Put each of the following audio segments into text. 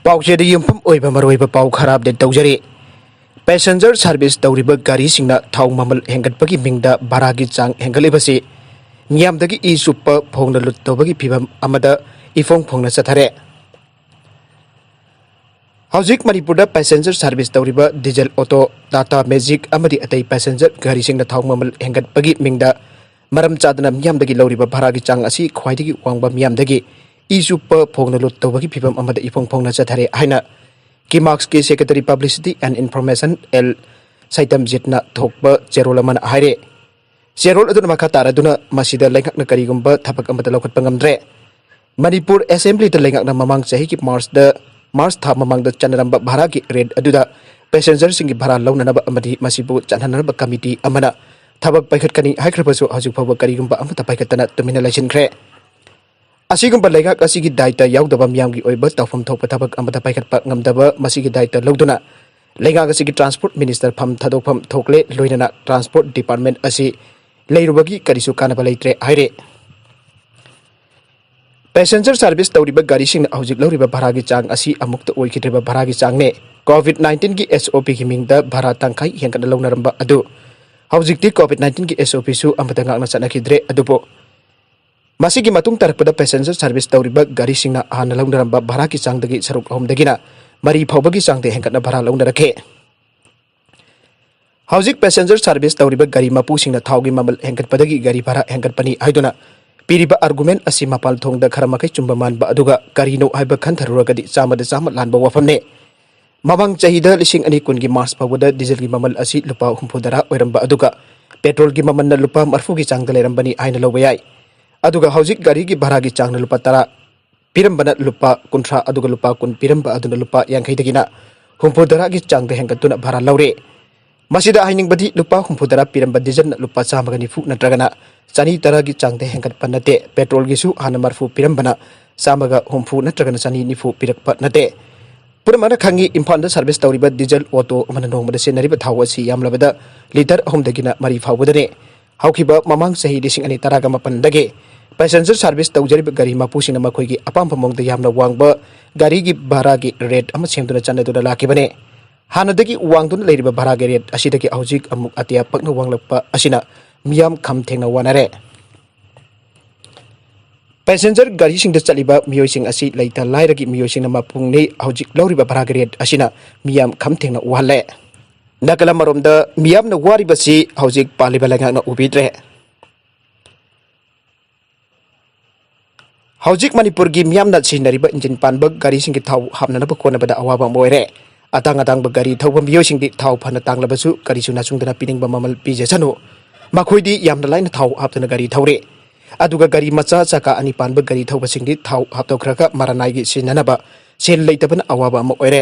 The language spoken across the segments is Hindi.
पाउचेद युमफम ओइबा मरोइबा पाउ खराब दे तौजरी पैसेंजर सर्विस तौरिबा गाड़ी सिंगना थाउ ममल हेंगटपगी मिंगदा भारागी चांग हेंगलेबसी मियामदगी ई सुप्पा फोंगना लुत्तोबगी फिबम अमदा इफोंग फोंगना चथारे हौजिक मणिपुरदा पैसेंजर सर्विस तौरिबा डीजल ऑटो टाटा मैजिक अमदी अतै पैसेंजर गाड़ी सिंगना थाउ ममल हेंगटपगी मिंगदा मरम चादना मियामदगी लौरिबा भारागी चांग असी ख्वाइदगी वांगबा मियामदगी इजुप फोंगना लुत्तोबगी फिबम अमदा इफोंग फोंगना चथारे हाइना किमार्क्स के secretary publicity and information L Saitam जितना थोकबा चेरोल अमन हाइरे चेरोल अदुना मखा तारदुना मसिदा लेंगकना करिगुंबा थपक अमदा लौखटपा ngamdre मणिपुर असेंबली दा लेंगकना ममांग चही की मार्च था ममांग दा चनरंबा भारा की रेट अदुदा पैसेंजर सिंगी भारा लौननबा अमदी मसिबु चनहनबा कमिटी अमना थबक पाइखटकनी हाइख्रबसु हौजिक फावबा करिगुंबा अमता पाइखटना तुमिना लाइसिनख्रे असिगुंबा लेगाक असिगी दायित्व याउदबा मियामगी ओइबा तौफम थोकपा थबक अमता पाइखटपा ngamdaba मसिगी दायित्व लौदुना लेगाक असिगी ट्रांसपोर्ट मिनिस्टर फम थदोकफम थोकले लोइनना ट्रांसपोर्ट डिपार्टमेंट असि लेरुबगी करिसु कानबा लेत्रे हाइरे पैसेंजर सर्विस तौरिबा गाड़ी सिंग हौजिक लौरिबा भारागी चांग असि अमुक्त ओइखिद्रिबा भारागी चांगने कोविड-19 की SOP की मिंगदा भारा तंखाई हेंगना लौनरंबा अदु हौजिकति कोविड-19 की SOP सु अमता ngakna चनखिद्रे अदुबो मसिगी मतुंग तरपदा पैसेंजर सर्विस तौरिबा गाड़ी सिंगना हाना लौनरंबा भारागी चांगदगी सरुक होमदगिना मरी फौबगी चांगदे हेंगना भारा लौनरखे हौजिक पैसेंजर सर्विस तौरिबा गाड़ी मपुसिंगना थाउगी ममल हेंगटपदगी गाड़ी भारा हेंगटपनी हाइदुना पीरिबा आर्गुमेंट असि मपाल थोंगदा खरमकै चुम्बा मानबा अदुगा गाड़ीनो हाइबा खनथरुरगदी चामदा चाम लानबा वफमने ममंग चाहिदा 2020 की मार्च फावदा डीजल की ममल असि लुपा 60 ओइरंबा अदुगा पेट्रोल की ममलना लुपा 40 की चांगदा लेरंबनी हाइना लौबा याय अदुगा हौजिक गाड़ी की भारा की चांगना लुपा 10 पिरंबना लुपा 50 अदुगा लुपा 10 पिरंबा अदुना लुपा 50 दगिना 60 की चांगदा हेंगतुना भारा लौरे मसिदा हाइनिंगबदी लुपा 60 पिरंबा डीजल लुपा 190 नत्रगना 110 की चांगदा हेंगतपा नते पेट्रोल गिसु हाना 40 पिरंबना 160 नत्रगना 190 पिरकपा नते पुरमना खंगी इम्फाल सर्विस तौरिबा डीजल ऑटो अमन नोंगमदा सेनरिबा थाव असि यामलबदा लीटर 3 दगिना मरी फावबदने हौखिबा ममांग सही 2018 दगे पैसेंजर सर्विस तौजरिबा गाड़ी मपुसिंगना मखोइगी अपाम मोंगदा यामना वांगबा गाड़ी की भारा की रेट अमा सेमदुना चनदुना लाखिबने हानदगी वांगदुना लेरिबा भारा की रेट असिदगी हौजिक अमुक अतिया पक्ना वांगलपा असिना मियाम खम थेंगना वानारे पैसेंजर गाड़ी सिंग चलीबा मियोइसिंग असि लैता लाइरगी मियोइसिंग मपुंगने हौजिक लौरिबा भारा की रेट असिना मियाम खम थेंगना वाले नकला मरोमदा मियामना वारिबसी हौजिक पालिबा लेंगाना उबिद्रे हौजिक मणिपुर की मियामना सिनरिबा इंजिन पानबा गाड़ी सिंग थाव हाबननबा कोनबदा अवाबा मोइरे अतांग अतांग गाड़ी थौबा मियोइसिंग थाव फना तांगलबसु गाड़ीसु नासुंगदना पिनिंगबा ममल पिजेसनु मखोइदी यामना लाइन थाव हाबतना गाड़ी थौरे अदुगा गाड़ी मचा चका अनि पानबा गाड़ी थौबसिंगदी थाव हाबतोखरगा मारानाइगी सिननबा सेल लेतबना अवाबा म ओइरे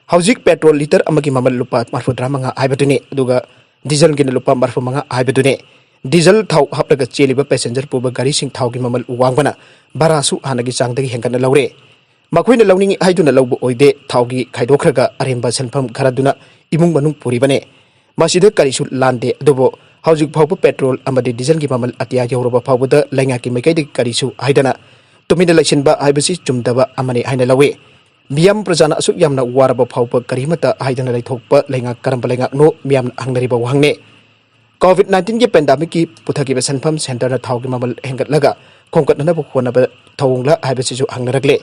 हौजिक पेट्रोल लीटर अमगी ममल लुपा 45 हाइबदुने अदुगा डीजल गिन लुपा 45 हाइबदुने डीजल थाव हाबलगा चेलिबा पैसेंजर पुबा गाड़ी सिंग थावगी ममल वांगबना भारासु हानगी चांगदगी हेंगना लौरे मखोइना लौनिंग हाइदुना लौबा ओइदे थावगी खाइदोखरगा अरेंबा सनफम खरदुना इमुंग मनुंग पुरिबने मसिदा करिसु लांदे अदुबो हौजिक फावबा पेट्रोल अमदि डीजल की ममल अतिया यौरबा फावबदा लैंगाकी मैकैदि करिसु हाइदना तुमिना लैसिनबा हाइबसि चुमदबा अमने हाइना लौवे मियाम प्रजाना असुक यामना वारबा फावबा करिमता हाइदना लैथोकपा लैंगा करंबा लैंगाकनो मियाम हंगनरिबा वहांगने कोविड-19 की पेंडेमिक की पुथकीबा सनफम सेंटर थावगी ममल हेंगतलगा खोंकटनबा खोनबा थौंगला हाइबसिसु हंगनरगले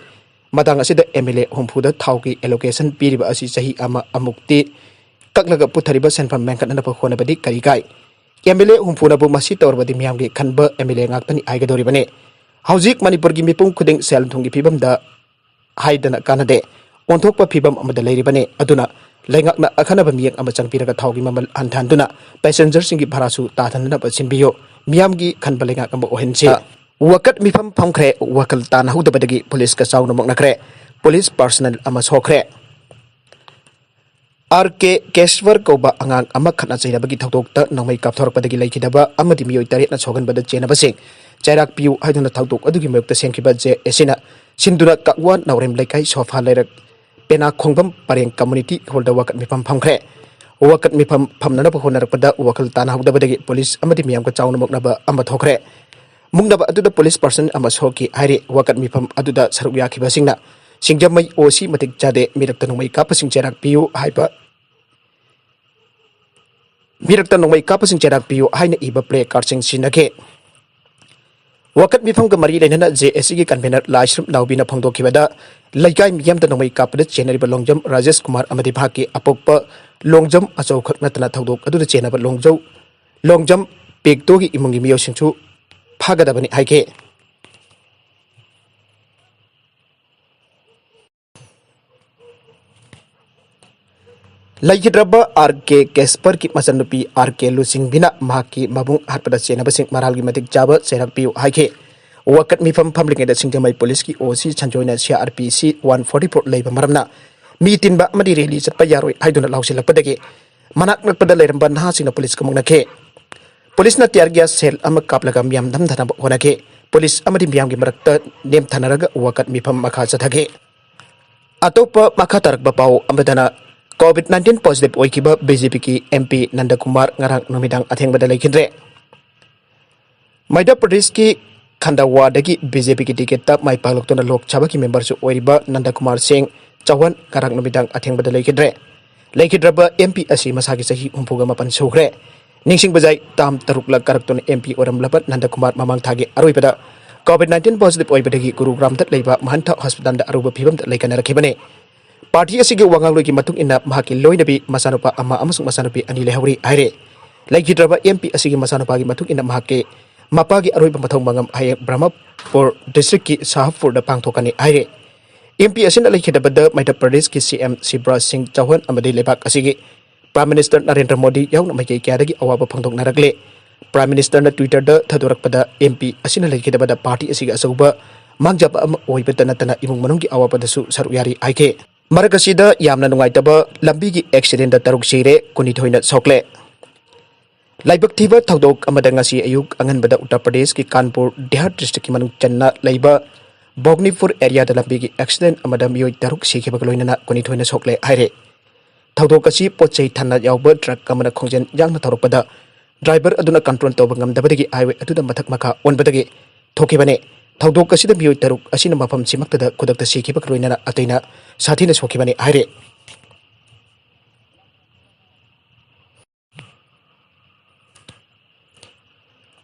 मतांग असिदा एमएलए हुमफुदा थावगी एलोकेशन पीरिबा असि सही अमा अमुक्ति कक्लगा पुथरिबा सनफम मेंकटनबा खोनबदि करिगाय एमएलए हुमफुनाबु मसि तौरबदि मियामगी खनबा एमएलए ngakpani आइगदोरिबने हौजिक मणिपुर की मिपुंग खुदिंग सेल थुंगी फिबमदा हाइदना कानदे ओंथोकपा फिबम अमदा लेरिबने अदुना लेंगाकना अखनबा मियक अमा चंगपिरगा थावगी ममल हंथानदुना पैसेंजर सिंगी भारासु ताथननबा सिनबियो मियामगी खनबा लेंगाकबा ओहेनसि वकत मिफम फमख्रे वकल तानहौदबदगी पुलिस का चाउन मकनख्रे पुलिस पर्सनल अमा सोख्रे आरके केशवर कौबा अंगांग अमा खतना चैरबगी थौदोकता नंगमै कापथोरपदगी लैखिदबा अमदि मियोइ तरेटना सोगनबदा चेनबसिंग चैराक पियु हाइदुना थौदोक अदुगी मयक्ता सेंखिबा जे एसिना सिंदुरा काकवा नवरेम लेकाई सोफा लेरक पेना खोंगबम परेंग कम्युनिटी हॉल दा वकत मिफम फमख्रे वकत मिफम फमननबा होनरपदा वकल तानहौदबदगी पुलिस अमदि मियामका चाउन मकनबा अमा थोख्रे मुंगनबा अदुदा पुलिस पर्सन अमा सोकी हाइरे वकत मिफम अदुदा सरुक याखिबसिंगना Singjamai osi matik jade mirakta nongmai kapasing cerak piu haiba mirakta nongmai kapasing cerak piu haina iba play card sing sinake wakat mifam ga mari lenana JSC gi convener Laisrum Naubina phongdokibada laikai miyam da nongmai kapda chenariba longjam Rajesh Kumar amadi bhaki apokpa longjam achau khak natana thodok adu chenaba longjam pekto gi imungi miyo singchu phagadabani haike Laikidraba RK Kesper ki masanupi RK Lusing bina mahaki mabung harpada chenaba sing maral gi matik jaba serak piu haike wakat mifam public da Singjamai police ki OC chanjoina CRPC 144 leiba maramna mi tinba amadi reli chatpa yaroi haiduna lausilakpadagi manak nakpada leiramba naha singna police kamungna ke police na tiar gas sel ama kaplaga miyam dam dhana honake police amadi miyam gi marakta nem thanaraga wakat mifam makha chathage atopa makha tarak bapau amadana COVID-19 positive oikiba BJP ki MP Nanda Kumar ngarang numidang athengbada laikhindre Madhya Pradesh ki Khandawa dagi BJP ki ticket ta mai paluktona Lok Sabha ki member su oiriba Nanda Kumar Singh Chauhan ngarang numidang athengbada laikhindre laikhidraba MP asi masagi sahi 34 sugre ningsing bajai tam tarukla karaktona MP oram labat Nanda Kumar mamang thage aroibada COVID-19 positive oibadagi Gurugram tat leiba Mahanta Hospital da aruba phibam da laikana rakhibane Parti asigi wangang logi matung ina mahaki loy nabi masanupa ama amasung masanupi ani lehawri aire laikhidraba MP asigi masanupa gi matung ina mahaki mapagi aroi pamathong mangam haye Brahmapur district ki Sahapur da pangthokani aire MP asin laikhidabada Madhya Pradesh ki CM Shivraj Singh Chauhan amadi lebak asigi Prime Minister Narendra Modi yaung namai kyadagi awaba phangthok naragle Prime Minister na Twitter da thadorakpada MP asin laikhidabada party asigi asauba mangjaba ama oibata natana imung manunggi awaba dasu saru yari aike Marakasida yamna nungaitaba lambi gi accident da taruk sire kunithoina sokle Laibak thiba thodok amada ngasi ayuk anganbada Uttar Pradesh ki Kanpur Dehar district ki manung channa laiba Bhognipur area da lambi gi accident amada miyoi taruk sikhiba loinana kunithoina sokle haire thodok asi pochei thanna yawba truck amana khongjen yangna tharokpada driver aduna control toba ngamdabadagi highway atuda mathak makha onbadagi thokibane Thodok asida miyoi taruk asina mafam simaktada kudakta sikhiba loinana ataina sathina sokibani haire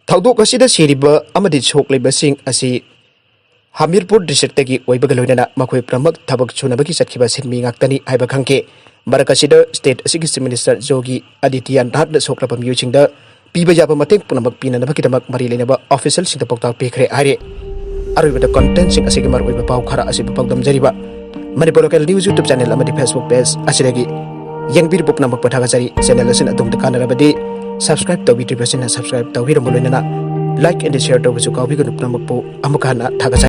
Thodok asida siriba amadi sokleba sing asi Hamirpur district tagi oibaga loinana makhoi pramak thabak chunabagi satkiba sinmi ngaktani haiba khangke marakasida state asigi chief minister Jogi Adityanath da soklaba miyojingda piba yaba mateng punamak pinanabagi mari lenaba official singta poktal pekre haire Arwibada content sing asigi mar oiba pau khara asi pagdam jariba Manipur local news YouTube channel amadi Facebook page asidagi yangbir bupna mak pathaga jari channel asin atung takana rabadi subscribe to video subscribe to hiro molena like and share to busu kawi gunu pnamak po amukana thaga